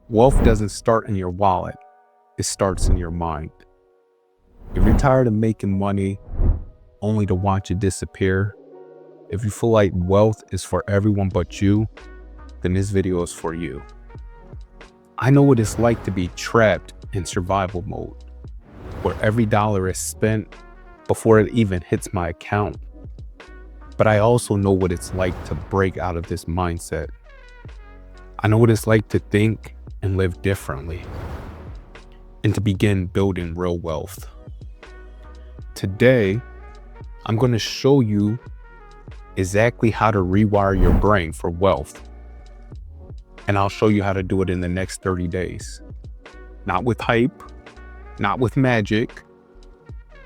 Wealth doesn't start in your wallet, it starts in your mind. If you're tired of making money only to watch it disappear, if you feel like wealth is for everyone but you, then this video is for you. I know what it's like to be trapped in survival mode, where every dollar is spent before it even hits my account. But I also know what it's like to break out of this mindset. I know what it's like to think and live differently, and to begin building real wealth. Today, I'm going to show you exactly how to rewire your brain for wealth. And I'll show you how to do it in the next 30 days. Not with hype, not with magic,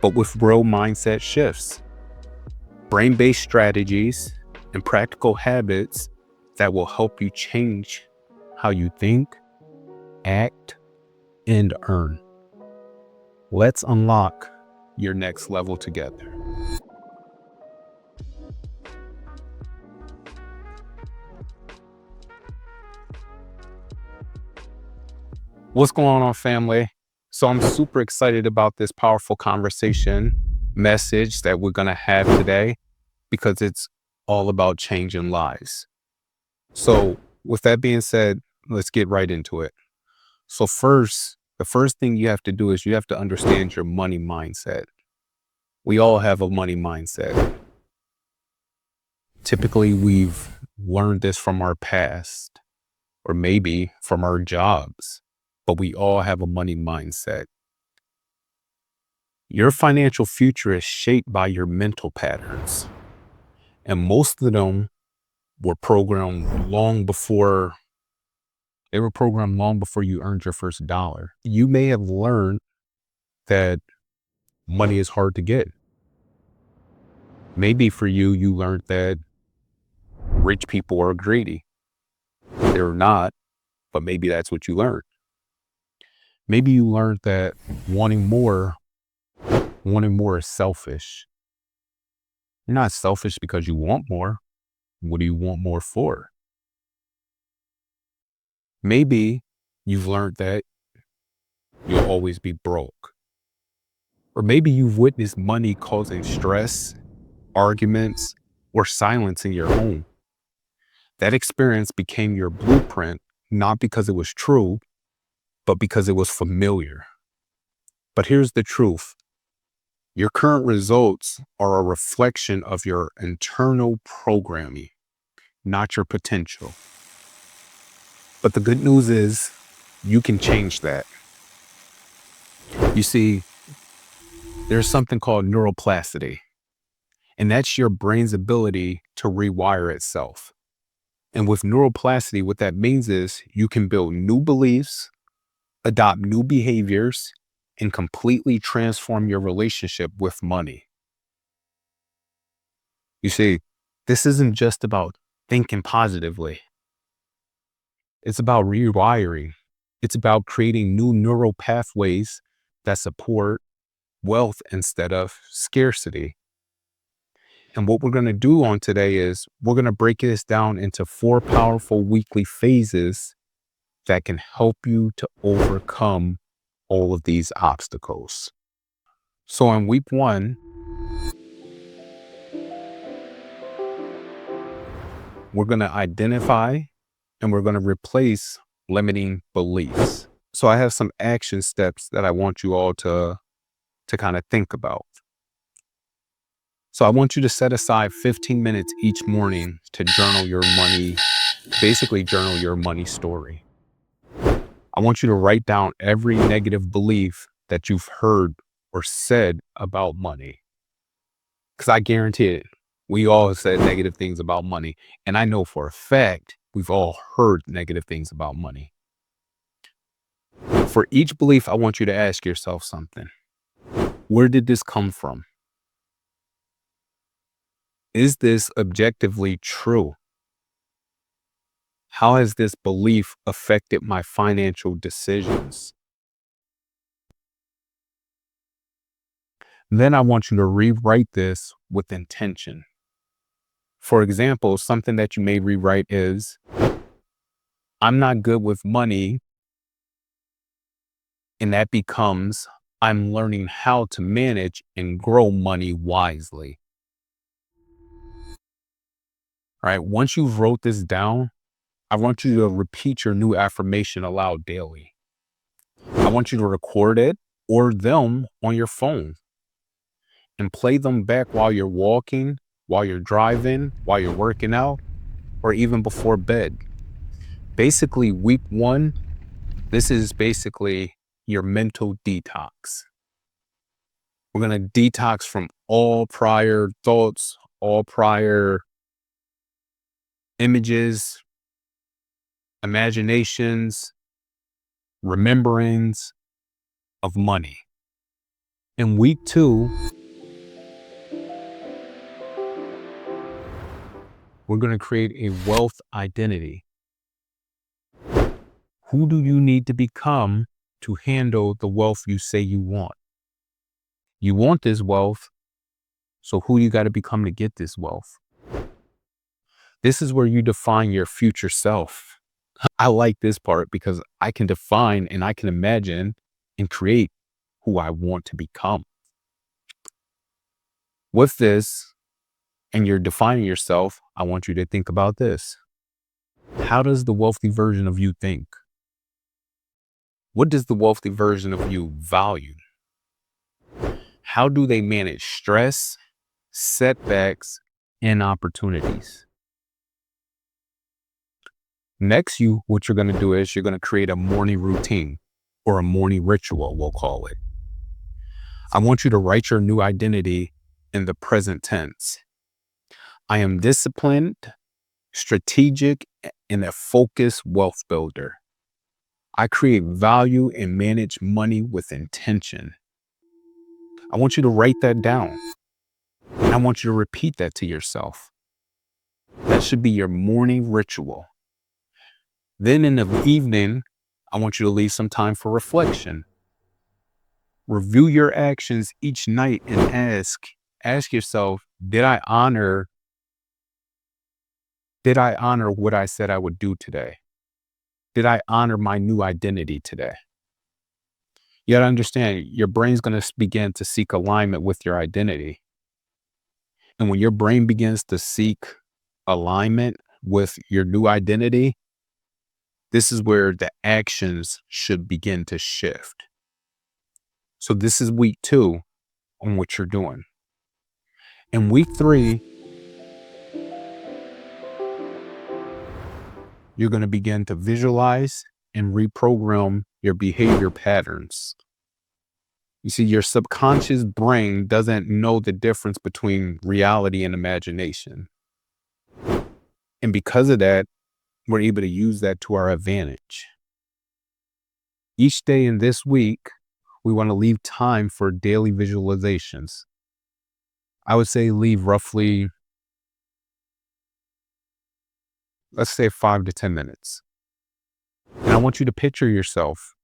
but with real mindset shifts, brain-based strategies, and practical habits that will help you change how you think, act, and earn. Let's unlock your next level together. What's going on, family? So I'm super excited about this powerful conversation message that we're going to have today, because it's all about changing lives. So with that being said, let's get right into it. So the first thing you have to do is you have to understand your money mindset. We all have a money mindset. Typically, we've learned this from our past, or maybe from our jobs, but we all have a money mindset. Your financial future is shaped by your mental patterns, and most of them were programmed long before you earned your first dollar. You may have learned that money is hard to get. Maybe for you, you learned that rich people are greedy. They're not, but maybe that's what you learned. Maybe you learned that wanting more is selfish. You're not selfish because you want more. What do you want more for? Maybe you've learned that you'll always be broke. Or maybe you've witnessed money causing stress, arguments, or silence in your home. That experience became your blueprint, not because it was true, but because it was familiar. But here's the truth. Your current results are a reflection of your internal programming, not your potential. But the good news is you can change that. You see, there's something called neuroplasticity, and that's your brain's ability to rewire itself. And with neuroplasticity, what that means is you can build new beliefs, adopt new behaviors, and completely transform your relationship with money. You see, this isn't just about thinking positively. It's about rewiring. It's about creating new neural pathways that support wealth instead of scarcity. And what we're going to do on today is we're going to break this down into 4 powerful weekly phases that can help you to overcome all of these obstacles. So in week 1, we're going to identify and we're going to replace limiting beliefs. So I have some action steps that I want you all to kind of think about. So I want you to set aside 15 minutes each morning to journal your money, basically journal your money story. I want you to write down every negative belief that you've heard or said about money. Because I guarantee it, we all have said negative things about money. And I know for a fact, we've all heard negative things about money. For each belief, I want you to ask yourself something. Where did this come from? Is this objectively true? How has this belief affected my financial decisions? Then I want you to rewrite this with intention. For example, something that you may rewrite is, I'm not good with money And that becomes, I'm learning how to manage and grow money wisely. All right. Once you've wrote this down, I want you to repeat your new affirmation aloud daily. I want you to record it or them on your phone and play them back while you're walking, while you're driving, while you're working out, or even before bed. Basically, week 1, this is basically your mental detox. We're going to detox from all prior thoughts, all prior images, imaginations, rememberings of money. In week 2, we're going to create a wealth identity. Who do you need to become to handle the wealth you say you want? You want this wealth, so who you got to become to get this wealth? This is where you define your future self. I like this part because I can define and I can imagine and create who I want to become. With this, and you're defining yourself, I want you to think about this. How does the wealthy version of you think? What does the wealthy version of you value? How do they manage stress, setbacks, and opportunities? Next, what you're going to do is you're going to create a morning routine or a morning ritual, we'll call it. I want you to write your new identity in the present tense. I am disciplined, strategic, and a focused wealth builder. I create value and manage money with intention. I want you to write that down. And I want you to repeat that to yourself. That should be your morning ritual. Then in the evening, I want you to leave some time for reflection. Review your actions each night and ask yourself, did I honor what I said I would do today? Did I honor my new identity today? You gotta understand, your brain's gonna begin to seek alignment with your identity. And when your brain begins to seek alignment with your new identity, this is where the actions should begin to shift. So this is week 2 on what you're doing. In week 3, you're going to begin to visualize and reprogram your behavior patterns. You see, your subconscious brain doesn't know the difference between reality and imagination. And because of that, we're able to use that to our advantage. Each day in this week, we want to leave time for daily visualizations. I would say leave roughly, let's say 5 to 10 minutes. And I want you to picture yourself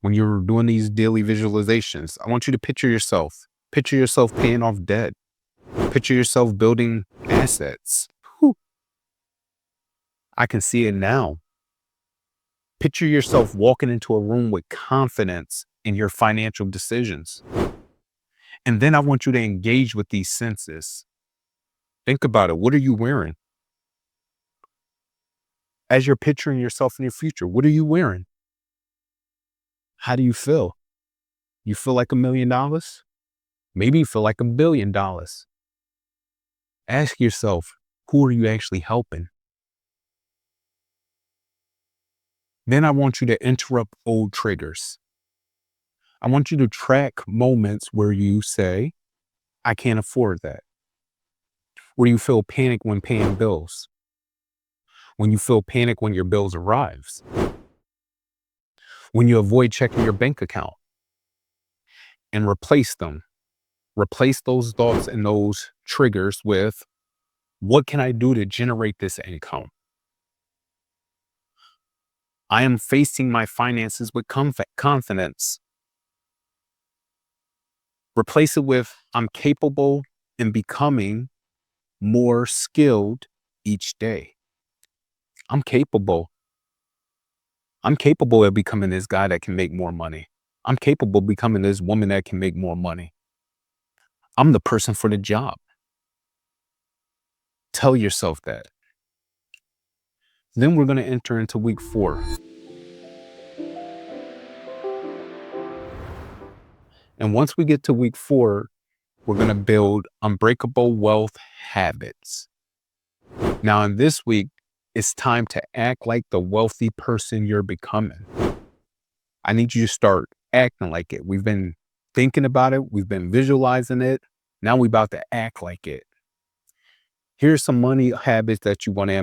when you're doing these daily visualizations. I want you to picture yourself paying off debt. Picture yourself building assets. Whew. I can see it now. Picture yourself walking into a room with confidence in your financial decisions. And then I want you to engage with these senses. Think about it. What are you wearing? As you're picturing yourself in your future, what are you wearing? How do you feel? You feel like $1 million? Maybe you feel like $1 billion. Ask yourself, who are you actually helping? Then I want you to interrupt old triggers. I want you to track moments where you say, I can't afford that. Where you feel panic when paying bills. When you feel panic when your bills arrives. When you avoid checking your bank account. And replace them. Replace those thoughts and those triggers with, what can I do to generate this income? I am facing my finances with confidence. Replace it with, I'm capable and becoming more skilled each day. I'm capable. I'm capable of becoming this guy that can make more money. I'm capable of becoming this woman that can make more money. I'm the person for the job. Tell yourself that. Then we're going to enter into week 4. And once we get to week 4, we're going to build unbreakable wealth habits. Now, in this week, it's time to act like the wealthy person you're becoming. I need you to start acting like it. We've been thinking about it. We've been visualizing it. Now we're about to act like it. Here's some money habits that you want to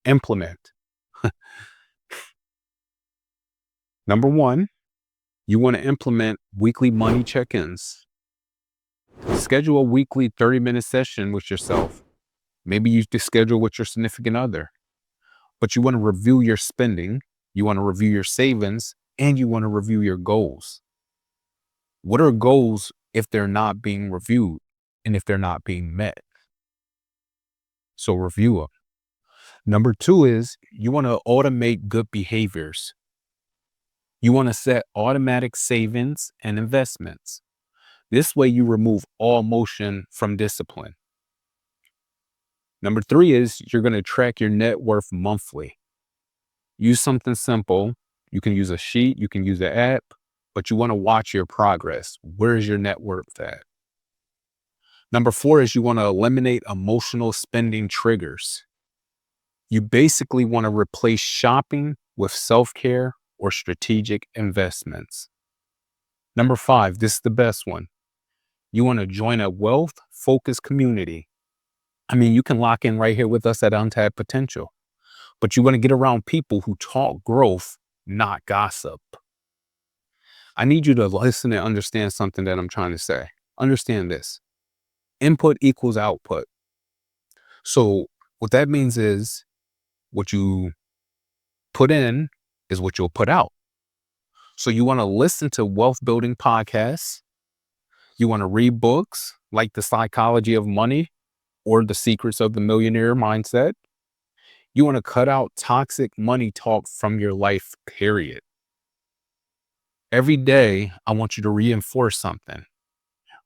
implement. Number 1, you want to implement weekly money check-ins. Schedule a weekly 30-minute session with yourself. Maybe you just schedule with your significant other. But you want to review your spending, you want to review your savings, and you want to review your goals. What are goals if they're not being reviewed and if they're not being met? So review them. Number 2 is you want to automate good behaviors. You want to set automatic savings and investments. This way you remove all motion from discipline. Number 3 is you're going to track your net worth monthly. Use something simple. You can use a sheet, you can use an app, but you want to watch your progress. Where is your net worth at? Number 4 is you want to eliminate emotional spending triggers. You basically want to replace shopping with self-care or strategic investments. Number 5, this is the best one. You want to join a wealth-focused community. I mean, you can lock in right here with us at Untapped Potential, but you want to get around people who talk growth, not gossip. I need you to listen and understand something that I'm trying to say. Understand this. Input equals output. So what that means is what you put in is what you'll put out. So you want to listen to wealth building podcasts. You want to read books like The Psychology of Money or The Secrets of the Millionaire Mindset. You want to cut out toxic money talk from your life, period. Every day, I want you to reinforce something.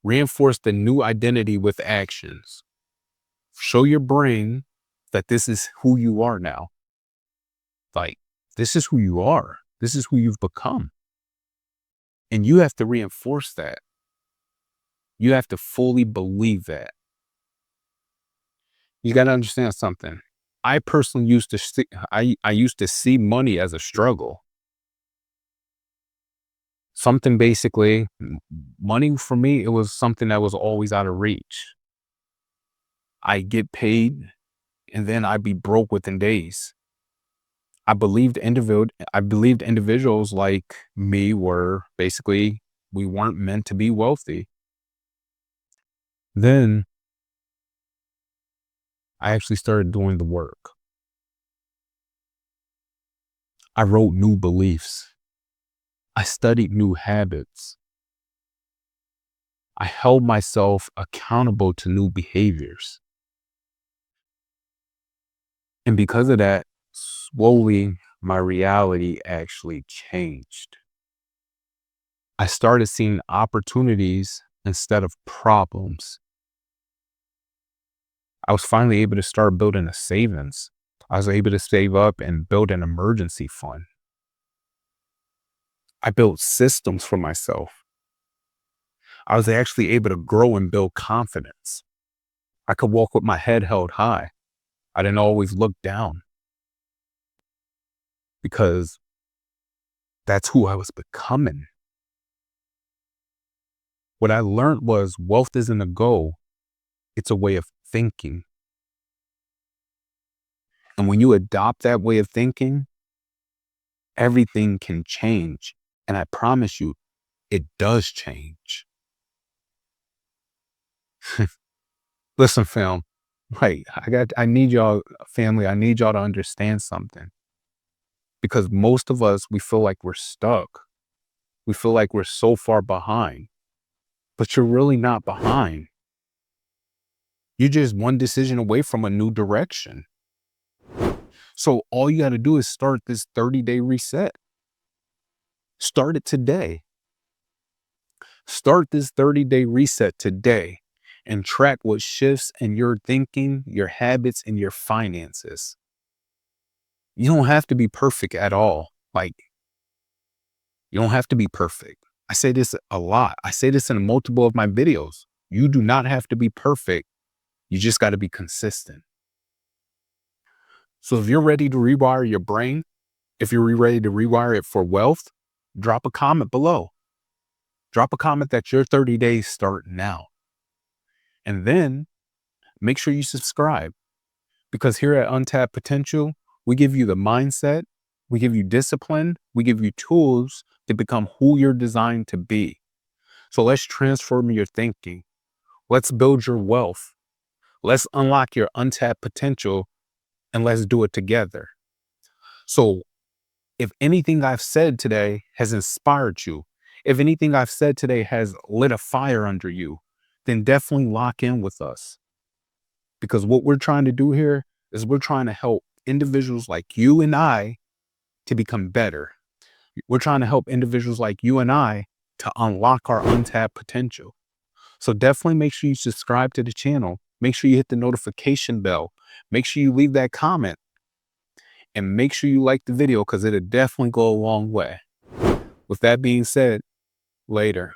Reinforce the new identity with actions. Show your brain that this is who you are now. Like, this is who you are. This is who you've become. And you have to reinforce that. You have to fully believe that. You got to understand something. I personally used to see, I used to see money as a struggle. Something basically, money for me, it was something that was always out of reach. I get paid and then I'd be broke within days. I believed individuals like me were basically, we weren't meant to be wealthy. Then I actually started doing the work. I wrote new beliefs. I studied new habits. I held myself accountable to new behaviors. And because of that, slowly my reality actually changed. I started seeing opportunities instead of problems. I was finally able to start building a savings. I was able to save up and build an emergency fund. I built systems for myself. I was actually able to grow and build confidence. I could walk with my head held high. I didn't always look down because that's who I was becoming. What I learned was wealth isn't a goal. It's a way of thinking. And when you adopt that way of thinking, everything can change. And I promise you, it does change. Listen, fam, right? I need y'all, family, I need y'all to understand something. Because most of us, we feel like we're stuck. We feel like we're so far behind. But you're really not behind. You're just one decision away from a new direction. So all you got to do is start this 30-day reset. Start it today. Start this 30-day reset today and track what shifts in your thinking, your habits, and your finances. You don't have to be perfect at all. Like, you don't have to be perfect. I say this a lot. I say this in multiple of my videos. You do not have to be perfect. You just got to be consistent. So if you're ready to rewire your brain, if you're ready to rewire it for wealth, drop a comment below. Drop a comment that your 30 days start now. And then make sure you subscribe, because here at Untapped Potential, we give you the mindset, we give you discipline, we give you tools to become who you're designed to be. So let's transform your thinking. Let's build your wealth. Let's unlock your untapped potential, and let's do it together. So if anything I've said today has inspired you, if anything I've said today has lit a fire under you, then definitely lock in with us. Because what we're trying to do here is we're trying to help individuals like you and I to become better. We're trying to help individuals like you and I to unlock our untapped potential. So definitely make sure you subscribe to the channel. Make sure you hit the notification bell. Make sure you leave that comment. And make sure you like the video, because it'll definitely go a long way. With that being said, later.